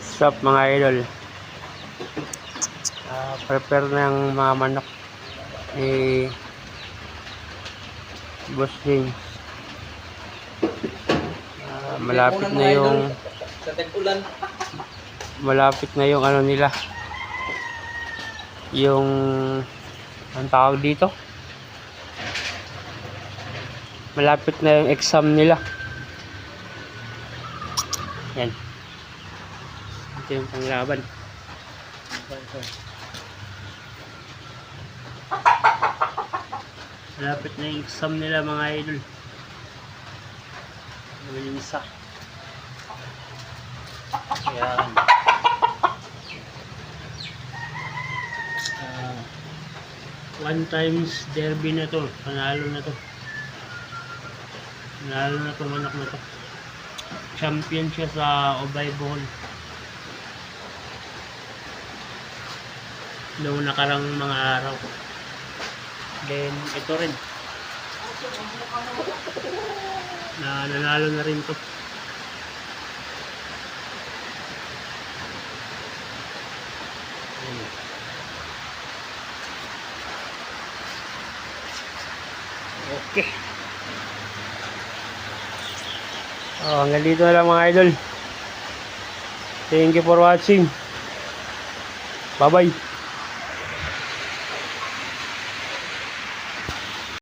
Stop mga idol. Prepare na yung mga manok ni Boss James. Malapit na yung ano nila, yung ang tawag dito, malapit na yung exam nila. Yan, ito yung panglaban. Malapit na yung exam nila mga idol. Yung isa. Ayan. 1 times derby na to. Panalo na to. Panalo na to manok na to. Champion siya sa Obay Bohol. Noong nakarang mga araw. Then ito rin. Nanalo na rin to. Okay. Hanggang dito na lang mga idol. Thank you for watching. Bye bye.